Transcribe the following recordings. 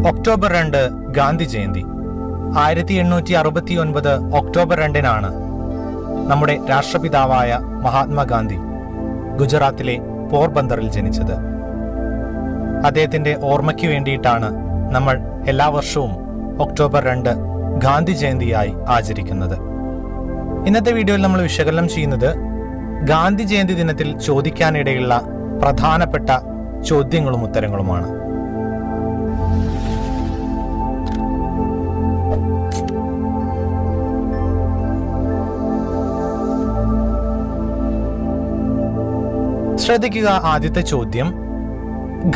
October 2 Gandhi Jayanti. 1869 October 2 നമ്മുടെ രാഷ്ട്രപിതാവായ മഹാത്മാഗാന്ധി ഗുജറാത്തിലെ പോർബന്തറിൽ ജനിച്ചത്. അദ്ദേഹത്തിന്റെ ഓർമ്മയ്ക്ക് വേണ്ടിയിട്ടാണ് നമ്മൾ എല്ലാ വർഷവും ഒക്ടോബർ 2 ഗാന്ധി ജയന്തിയായി ആചരിക്കുന്നത്. ഇന്നത്തെ വീഡിയോയിൽ നമ്മൾ വിശകലനം ചെയ്യുന്നത് ഗാന്ധി ജയന്തി ദിനത്തിൽ ചോദിക്കാനിടയുള്ള പ്രധാനപ്പെട്ട ചോദ്യങ്ങളും ഉത്തരങ്ങളുമാണ്. ശ്രദ്ധിക്കുക. ആദ്യത്തെ ചോദ്യം,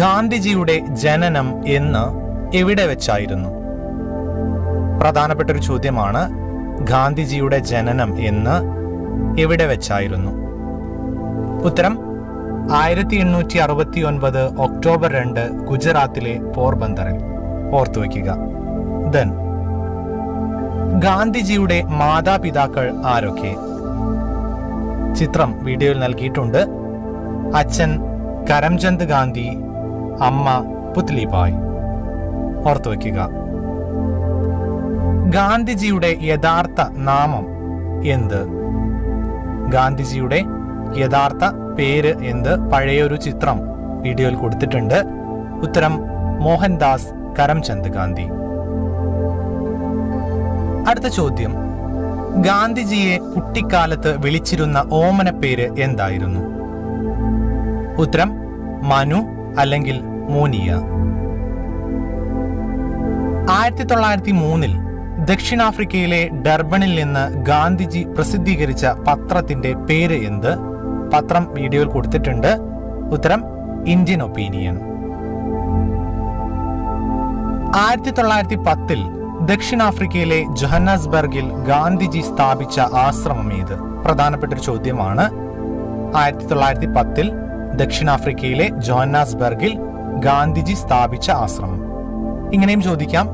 ഗാന്ധിജിയുടെ ജനനം എന്ന് എവിടെ വെച്ചായിരുന്നു? പ്രധാനപ്പെട്ട ഒരു ചോദ്യമാണ്. ഗാന്ധിജിയുടെ ജനനം എന്ന് എവിടെ വെച്ചായിരുന്നു? ഉത്തരം 1869 ഒക്ടോബർ 2 ഗുജറാത്തിലെ പോർബന്തറിൽ. ഓർത്തുവെക്കുക. ദെൻ, ഗാന്ധിജിയുടെ മാതാപിതാക്കൾ ആരൊക്കെ? ചിത്രം വീഡിയോയിൽ നൽകിയിട്ടുണ്ട്. അച്ഛൻ കരംചന്ദ് ഗാന്ധി, അമ്മ പുത്ലിബായ്. ഓർത്തുവെക്കുക. ഗാന്ധിജിയുടെ യഥാർത്ഥ നാമം എന്ത്? ഗാന്ധിജിയുടെ യഥാർത്ഥ പേര് എന്ത്? പഴയൊരു ചിത്രം വീഡിയോയിൽ കൊടുത്തിട്ടുണ്ട്. ഉത്തരം മോഹൻദാസ് കരംചന്ദ് ഗാന്ധി. അടുത്ത ചോദ്യം, ഗാന്ധിജിയെ കുട്ടിക്കാലത്ത് വിളിച്ചിരുന്ന ഓമന പേര് എന്തായിരുന്നു? ഉത്തരം മനു അല്ലെങ്കിൽ മോനിയ. 1903 ദക്ഷിണാഫ്രിക്കയിലെ ഡർബണിൽ നിന്ന് ഗാന്ധിജി പ്രസിദ്ധീകരിച്ച പത്രത്തിന്റെ പേര് എന്ത്? പത്രം വീഡിയോയിൽ കൊടുത്തിട്ടുണ്ട്. ഉത്തരം ഇന്ത്യൻ ഒപ്പീനിയൻ. 1910 ദക്ഷിണാഫ്രിക്കയിലെ ജോഹന്നാസ്ബർഗിൽ ഗാന്ധിജി സ്ഥാപിച്ച ആശ്രമം ഏത്? പ്രധാനപ്പെട്ട ഒരു ചോദ്യമാണ്. 1910 ദക്ഷിണാഫ്രിക്കയിലെ ജോഹന്നാസ്ബർഗിൽ ഗാന്ധിജി സ്ഥാപിച്ച ആശ്രമം. ഇങ്ങനെയും ചോദിക്കാം,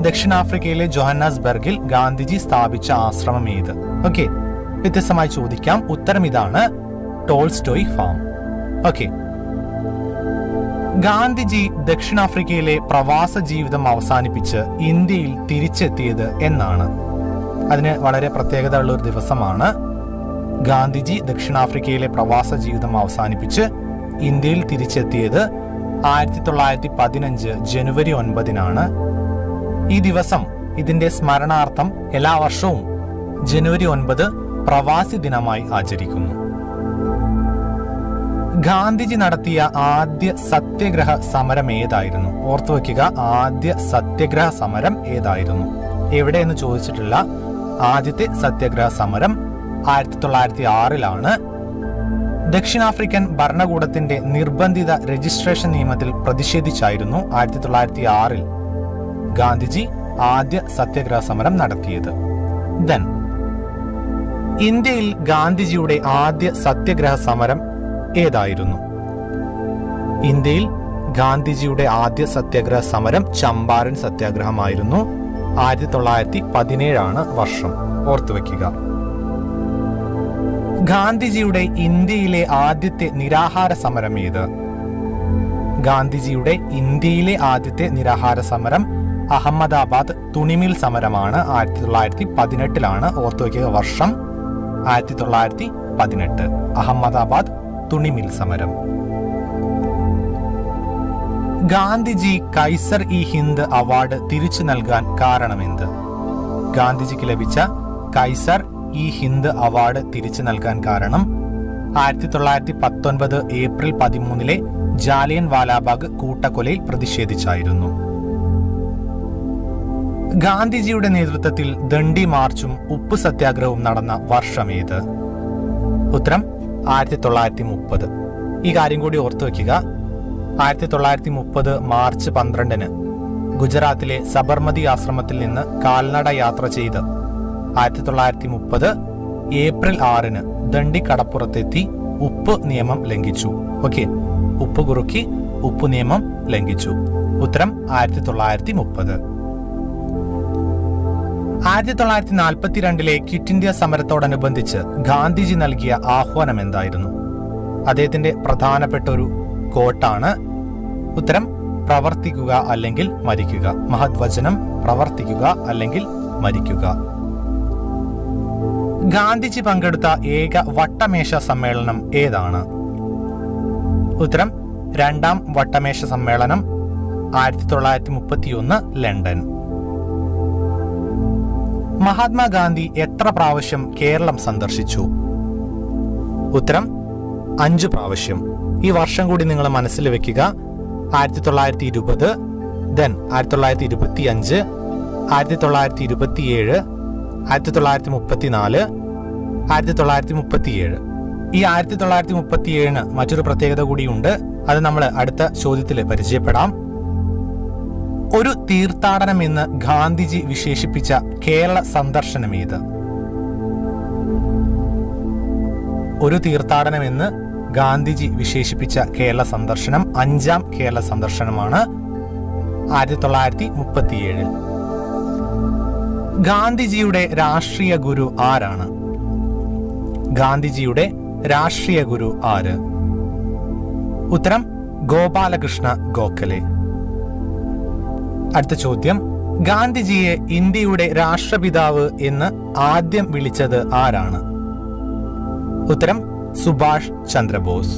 ദക്ഷിണാഫ്രിക്കയിലെ ജോഹന്നാസ്ബർഗിൽ ഗാന്ധിജി സ്ഥാപിച്ച ആശ്രമം ഏത്? ഓക്കെ, വ്യത്യസ്തമായി ചോദിക്കാം. ഉത്തരം ഇതാണ്, ടോൾസ്റ്റോയ് ഫാം. ഓക്കെ, ഗാന്ധിജി ദക്ഷിണാഫ്രിക്കയിലെ പ്രവാസ ജീവിതം അവസാനിപ്പിച്ച് ഇന്ത്യയിൽ തിരിച്ചെത്തിയത് എന്നാണ്? അതിന് വളരെ പ്രത്യേകത ഉള്ള ഒരു ദിവസമാണ്. ഗാന്ധിജി ദക്ഷിണാഫ്രിക്കയിലെ പ്രവാസ ജീവിതം അവസാനിപ്പിച്ച് ഇന്ത്യയിൽ തിരിച്ചെത്തിയത് 1915 ജനുവരി 9 ഈ ദിവസം ഇതിന്റെ സ്മരണാർത്ഥം എല്ലാ വർഷവും ജനുവരി 9 പ്രവാസി ദിനമായി ആചരിക്കുന്നു. ഗാന്ധിജി നടത്തിയ ആദ്യ സത്യഗ്രഹ സമരം ഏതായിരുന്നു? ഓർത്തുവെക്കുക, ആദ്യ സത്യഗ്രഹ സമരം ഏതായിരുന്നു? എവിടെയെന്ന് ചോദിച്ചിട്ടുള്ള ആദ്യത്തെ സത്യഗ്രഹ സമരം 1906 ദക്ഷിണാഫ്രിക്കൻ ഭരണകൂടത്തിന്റെ നിർബന്ധിത രജിസ്ട്രേഷൻ നിയമത്തിൽ പ്രതിഷേധിച്ചായിരുന്നു 1906 ഗാന്ധിജി ആദ്യ സത്യഗ്രഹ സമരം നടത്തിയത്. ദെൻ, ഇന്ത്യയിൽ ഗാന്ധിജിയുടെ ആദ്യ സത്യഗ്രഹ സമരം ഏതായിരുന്നു? ഇന്ത്യയിൽ ഗാന്ധിജിയുടെ ആദ്യ സത്യഗ്രഹ സമരം ചമ്പാരൻ സത്യാഗ്രഹമായിരുന്നു. 1917 വർഷം. ഓർത്തുവെക്കുക. ഗാന്ധിജിയുടെ ഇന്ത്യയിലെ ആദ്യത്തെ നിരാഹാര സമരം ഏത്? ഗാന്ധിജിയുടെ ഇന്ത്യയിലെ ആദ്യത്തെ നിരാഹാര സമരം അഹമ്മദാബാദ് തുണിമിൽ സമരമാണ്. 1918 ഓർത്തുവെക്കുക വർഷം 1918. അഹമ്മദാബാദ് തുണിമിൽ സമരം. ഗാന്ധിജി കൈസർ-ഇ-ഹിന്ദ് അവാർഡ് തിരിച്ചു നൽകാൻ കാരണമെന്ത്? ഗാന്ധിജിക്ക് ലഭിച്ച കൈസർ-ഇ-ഹിന്ദ് അവാർഡ് തിരിച്ചു നൽകാൻ കാരണം 1919 ഏപ്രിൽ 13 ജാലിയൻ വാലാബാഗ് കൂട്ടക്കൊലയിൽ പ്രതിഷേധിച്ചായിരുന്നു. ഗാന്ധിജിയുടെ നേതൃത്വത്തിൽ ദണ്ഡി മാർച്ചും ഉപ്പ് സത്യാഗ്രഹവും നടന്ന വർഷം ഏത്? ഉത്തരം 1930. ഈ കാര്യം കൂടി ഓർത്തുവെക്കുക. 1930 മാർച്ച് 12 ഗുജറാത്തിലെ സബർമതി ആശ്രമത്തിൽ നിന്ന് കാൽനട യാത്ര ചെയ്ത് 1930 ഏപ്രിൽ 6 ദണ്ഡി കടപ്പുറത്തെത്തി ഉപ്പ് നിയമം ലംഘിച്ചു. ഓക്കെ, ഉപ്പ് കുറുക്കി ഉപ്പ് നിയമം ലംഘിച്ചു. ഉത്തരം 1930. 1942 ക്വിറ്റ് ഇന്ത്യ സമരത്തോടനുബന്ധിച്ച് ഗാന്ധിജി നൽകിയ ആഹ്വാനം എന്തായിരുന്നു? അദ്ദേഹത്തിന്റെ പ്രധാനപ്പെട്ട ഒരു കോട്ടാണ്. ഉത്തരം പ്രവർത്തിക്കുക അല്ലെങ്കിൽ മരിക്കുക. മഹത് വചനം പ്രവർത്തിക്കുക അല്ലെങ്കിൽ മരിക്കുക. ഗാന്ധിജി പങ്കെടുത്ത ഏക വട്ടമേശ സമ്മേളനം ഏതാണ്? ഉത്തരം രണ്ടാം വട്ടമേശ സമ്മേളനം 1931 ലണ്ടൻ. മഹാത്മാഗാന്ധി എത്ര പ്രാവശ്യം കേരളം സന്ദർശിച്ചു? ഉത്തരം 5 പ്രാവശ്യം. ഈ വർഷം കൂടി നിങ്ങൾ മനസ്സിൽ വെക്കുക. 1920, ദെൻ 1925, 1927, 1934, 1937. ഈ 1937 മറ്റൊരു പ്രത്യേകത കൂടിയുണ്ട്. അത് നമ്മൾ അടുത്ത ചോദ്യത്തിൽ പരിചയപ്പെടാം. ഒരു തീർത്ഥാടനം എന്ന് ഗാന്ധിജി വിശേഷിപ്പിച്ച കേരള സന്ദർശനം ഏത്? ഒരു തീർത്ഥാടനം എന്ന് ഗാന്ധിജി വിശേഷിപ്പിച്ച കേരള സന്ദർശനം 5ാം കേരള സന്ദർശനമാണ് 1937. ഗാന്ധിജിയുടെ രാഷ്ട്രീയ ഗുരു ആരാണ്? ഗാന്ധിജിയുടെ രാഷ്ട്രീയ ഗുരു ആര്? ഉത്തരം ഗോപാലകൃഷ്ണ ഗോഖലെ. അടുത്ത ചോദ്യം, ഗാന്ധിജിയെ ഇന്ത്യയുടെ രാഷ്ട്രപിതാവ് എന്ന് ആദ്യം വിളിച്ചത് ആരാണ്? ഉത്തരം സുഭാഷ് ചന്ദ്രബോസ്.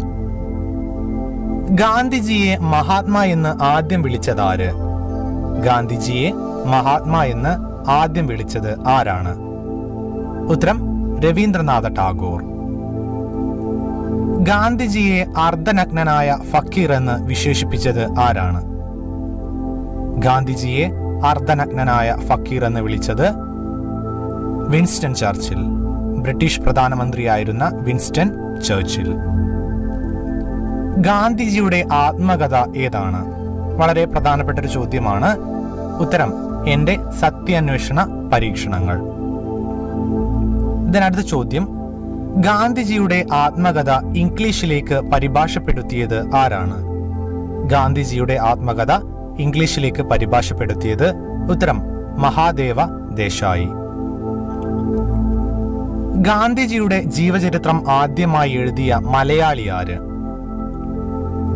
ഗാന്ധിജിയെ മഹാത്മാ എന്ന് ആദ്യം വിളിച്ചത് ആര്? ഗാന്ധിജിയെ മഹാത്മാ എന്ന് ആദ്യം വിളിച്ചത് ആരാണ്? ഉത്തരം രവീന്ദ്രനാഥ ടാഗോർ. ഗാന്ധിജിയെ അർദ്ധനഗ്നനായ ഫക്കീർ എന്ന് വിശേഷിപ്പിച്ചത് ആരാണ്? ഗാന്ധിജിയെ അർദ്ധനഗ്നനായ ഫക്കീർ എന്ന് വിളിച്ചത് വിൻസ്റ്റൺ ചർച്ചിൽ. ബ്രിട്ടീഷ് പ്രധാനമന്ത്രിയായിരുന്ന വിൻസ്റ്റൺ ചർച്ചിൽ. ഗാന്ധിജിയുടെ ആത്മകഥ ഏതാണ്? വളരെ പ്രധാനപ്പെട്ട ഒരു ചോദ്യമാണ്. ഉത്തരം എന്റെ സത്യാന്വേഷണ പരീക്ഷണങ്ങൾ. ഇതിനടുത്ത ചോദ്യം, ഗാന്ധിജിയുടെ ആത്മകഥ ഇംഗ്ലീഷിലേക്ക് പരിഭാഷപ്പെടുത്തിയത് ആരാണ്? ഗാന്ധിജിയുടെ ആത്മകഥ ഇംഗ്ലീഷിലേക്ക് പരിഭാഷപ്പെടുത്തിയത് ഉത്തരം മഹാദേവ ദേശായി. ഗാന്ധിജിയുടെ ജീവചരിത്രം ആദ്യമായി എഴുതിയ മലയാളി ആര്?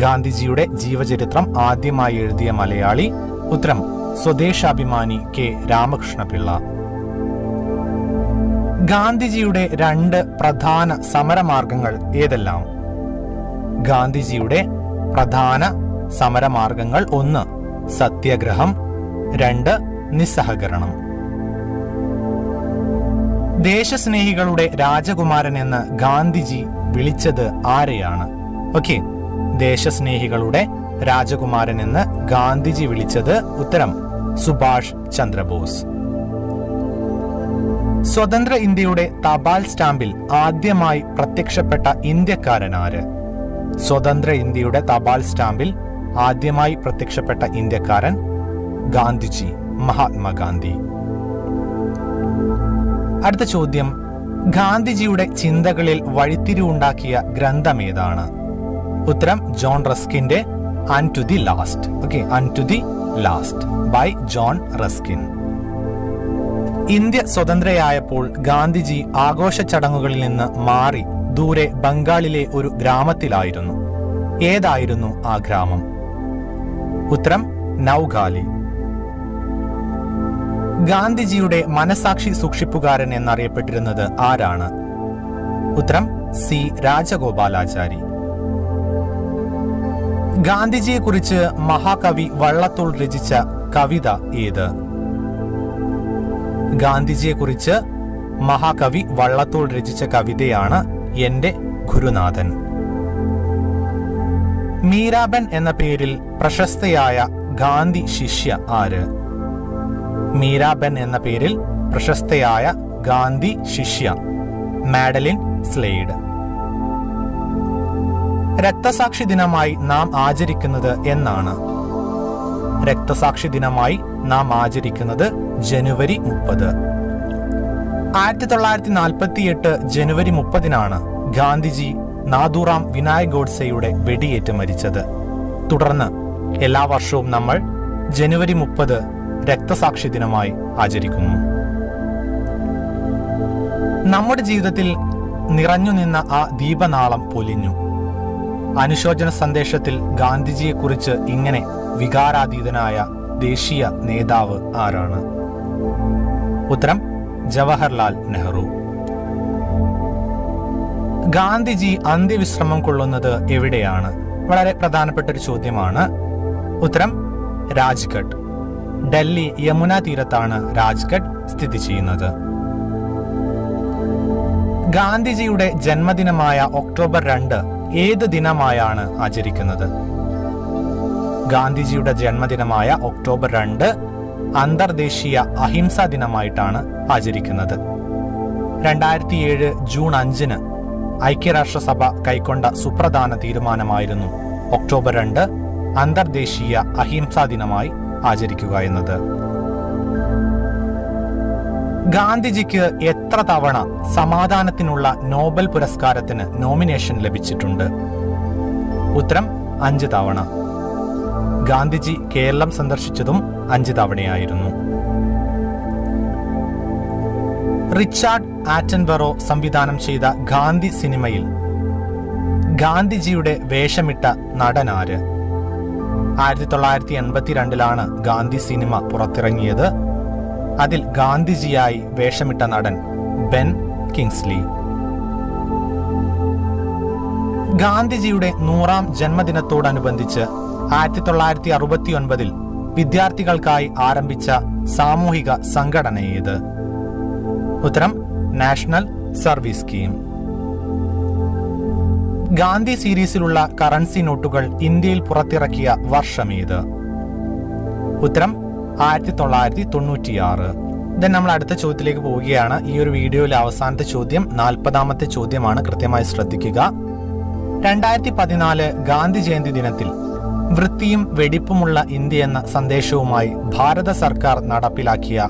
ഗാന്ധിജിയുടെ ജീവചരിത്രം ആദ്യമായി എഴുതിയ മലയാളി ഉത്തരം സ്വദേശാഭിമാനി കെ രാമകൃഷ്ണപിള്ള. ഗാന്ധിജിയുടെ 2 പ്രധാന സമരമാർഗങ്ങൾ ഏതെല്ലാം? ഗാന്ധിജിയുടെ പ്രധാന സമരമാർഗങ്ങൾ 1 സത്യാഗ്രഹം, 2 നിസ്സഹകരണം. ദേശസ്നേഹികളുടെ രാജകുമാരൻ എന്ന് ഗാന്ധിജി വിളിച്ചത് ആരെയാണ്? ഓക്കെ, ദേശസ്നേഹികളുടെ രാജകുമാരൻ എന്ന് ഗാന്ധിജി വിളിച്ചത് ഉത്തരം സുഭാഷ് ചന്ദ്രബോസ്. സ്വതന്ത്ര ഇന്ത്യയുടെ തപാൽ സ്റ്റാമ്പിൽ ആദ്യമായി പ്രത്യക്ഷപ്പെട്ട ഇന്ത്യക്കാരൻ ആര്? സ്വതന്ത്ര ഇന്ത്യയുടെ തപാൽ സ്റ്റാമ്പിൽ ആദ്യമായി പ്രത്യക്ഷപ്പെട്ട ഇന്ത്യക്കാരൻ ഗാന്ധിജി, മഹാത്മാഗാന്ധി. അടുത്ത ചോദ്യം, ഗാന്ധിജിയുടെ ചിന്തകളിൽ വഴിത്തിരിവുണ്ടാക്കിയ ഗ്രന്ഥം ഏതാണ്? ഉത്തരം ജോൺ റസ്കിന്റെ unto the last. Okay, unto the last by John Ruskin. India സ്വതന്ത്രയായപ്പോൾ ഗാന്ധിജി ആഘോഷ ചടങ്ങുകളിൽ നിന്ന് മാറി ദൂരെ ബംഗാളിലെ ഒരു ഗ്രാമത്തിലായിരുന്നു. ഏതായിരുന്നു ആ ഗ്രാമം? ഉത്തരം നൌഗാലി. ഗാന്ധിജിയുടെ മനസാക്ഷി സൂക്ഷിപ്പുകാരൻ എന്നറിയപ്പെട്ടിരുന്നത് ആരാണ്? ഉത്തരം സി രാജഗോപാലാചാരി. ഗാന്ധിജിയെക്കുറിച്ച് മഹാകവി വള്ളത്തോൾ രചിച്ച കവിത ഏത്? ഗാന്ധിജിയെക്കുറിച്ച് മഹാകവി വള്ളത്തോൾ രചിച്ച കവിതയാണ് എന്റെ ഗുരുനാഥൻ. മീരാബൻ എന്ന പേരിൽ പ്രശസ്തയായ ഗാന്ധി ശിഷ്യ ആര്? മീരാബൻ എന്ന പേരിൽ പ്രശസ്തയായ ഗാന്ധി ശിഷ്യ മാഡലിൻ സ്ലെയ്ഡ്. രക്തസാക്ഷി ദിനമായി നാം ആചരിക്കുന്നത് എന്നാണ്? രക്തസാക്ഷി ദിനമായി നാം ആചരിക്കുന്നത് ജനുവരി 30. 1948 ജനുവരി 30 ഗാന്ധിജി നാഥുറാം വിനായക് ഗോഡ്സെയുടെ വെടിയേറ്റ് മരിച്ചത്. തുടർന്ന് എല്ലാ വർഷവും നമ്മൾ ജനുവരി 30 രക്തസാക്ഷി ദിനമായി ആചരിക്കുന്നു. നമ്മുടെ ജീവിതത്തിൽ നിറഞ്ഞു നിന്ന ആ ദീപനാളം പൊലിഞ്ഞു. അനുശോചന സന്ദേശത്തിൽ ഗാന്ധിജിയെക്കുറിച്ച് ഇങ്ങനെ വികാരാതീതനായ ദേശീയ നേതാവ് ആരാണ്? ഉത്തരം ജവഹർലാൽ നെഹ്റു. ഗാന്ധിജി അന്ത്യവിശ്രമം കൊള്ളുന്നത് എവിടെയാണ്? വളരെ പ്രധാനപ്പെട്ട ഒരു ചോദ്യമാണ്. ഉത്തരം രാജ്ഘട്ട്. ഡൽഹി യമുന തീരത്താണ് രാജ്ഘട്ട് സ്ഥിതി ചെയ്യുന്നത്. ഗാന്ധിജിയുടെ ജന്മദിനമായ ഒക്ടോബർ 2 ഏത് ദിനമായാണ് ആചരിക്കുന്നത്? ഗാന്ധിജിയുടെ ജന്മദിനമായ ഒക്ടോബർ 2 അന്തർദേശീയ അഹിംസാ ദിനമായിട്ടാണ് ആചരിക്കുന്നത്. 2007 ജൂൺ 5 ഐക്യരാഷ്ട്രസഭ കൈക്കൊണ്ട സുപ്രധാന തീരുമാനമായിരുന്നു ഒക്ടോബർ 2 അന്തർദേശീയ അഹിംസാ ദിനമായി ആചരിക്കുക എന്നത്. ഗാന്ധിജിക്ക് എത്ര തവണ സമാധാനത്തിനുള്ള നോബൽ പുരസ്കാരത്തിന് നോമിനേഷൻ ലഭിച്ചിട്ടുണ്ട്? ഉത്തരം 5 തവണ. ഗാന്ധിജി കേരളം സന്ദർശിച്ചതും 5 തവണയായിരുന്നു. റിച്ചാർഡ് ആറ്റൻബറോ സംവിധാനം ചെയ്ത ഗാന്ധി സിനിമയിൽ ഗാന്ധിജിയുടെ വേഷമിട്ട നടനാര്? 1982 ഗാന്ധി സിനിമ പുറത്തിറങ്ങിയത്. അതിൽ ഗാന്ധിജിയായി വേഷമിട്ട നടൻ ബെൻ കിങ്സ്ലി. ഗാന്ധിജിയുടെ 100ാം ജന്മദിനത്തോടനുബന്ധിച്ച് 1969 വിദ്യാർത്ഥികൾക്കായി ആരംഭിച്ച സാമൂഹിക സംഘടന ഏത്? ഉത്തരം നാഷണൽ സർവീസ് സ്കീം. ഗാന്ധി സീരീസിലുള്ള കറൻസി നോട്ടുകൾ ഇന്ത്യയിൽ പുറത്തിറക്കിയ വർഷമേത്? ഉത്തരം 1996. ദെൻ നമ്മൾ അടുത്ത ചോദ്യത്തിലേക്ക് പോവുകയാണ്. ഈ ഒരു വീഡിയോയിലെ അവസാനത്തെ ചോദ്യം 40ാമത്തെ ചോദ്യമാണ്. കൃത്യമായി ശ്രദ്ധിക്കുക. 2014 ഗാന്ധി ജയന്തി ദിനത്തിൽ വൃത്തിയും വെടിപ്പുമുള്ള ഇന്ത്യ എന്ന സന്ദേശവുമായി ഭാരത സർക്കാർ നടപ്പിലാക്കിയ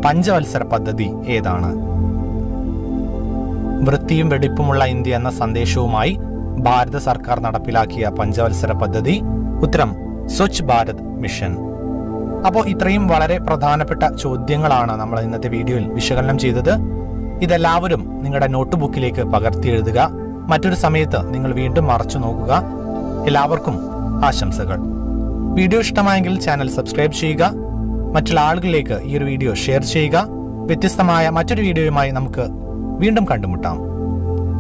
പഞ്ചവത്സര പദ്ധതി ഏതാണ്? വൃത്തിയും വെടിപ്പുമുള്ള ഇന്ത്യ എന്ന സന്ദേശവുമായി ഭാരത സർക്കാർ നടപ്പിലാക്കിയ പഞ്ചവത്സര പദ്ധതി. ഉത്തരം സ്വച്ഛ് ഭാരത് മിഷൻ. അപ്പോൾ ഇത്രയും വളരെ പ്രധാനപ്പെട്ട ചോദ്യങ്ങളാണ് നമ്മൾ ഇന്നത്തെ വീഡിയോയിൽ വിശകലനം ചെയ്തത്. ഇതെല്ലാവരും നിങ്ങളുടെ നോട്ട് ബുക്കിലേക്ക് പകർത്തി എഴുതുക. മറ്റൊരു സമയത്ത് നിങ്ങൾ വീണ്ടും മറച്ചു നോക്കുക. എല്ലാവർക്കും ആശംസകൾ. വീഡിയോ ഇഷ്ടമായെങ്കിൽ ചാനൽ സബ്സ്ക്രൈബ് ചെയ്യുക. മറ്റുള്ള ആളുകളിലേക്ക് ഈ ഒരു വീഡിയോ ഷെയർ ചെയ്യുക. വ്യത്യസ്തമായ മറ്റൊരു വീഡിയോയുമായി നമുക്ക് വീണ്ടും കണ്ടുമുട്ടാം.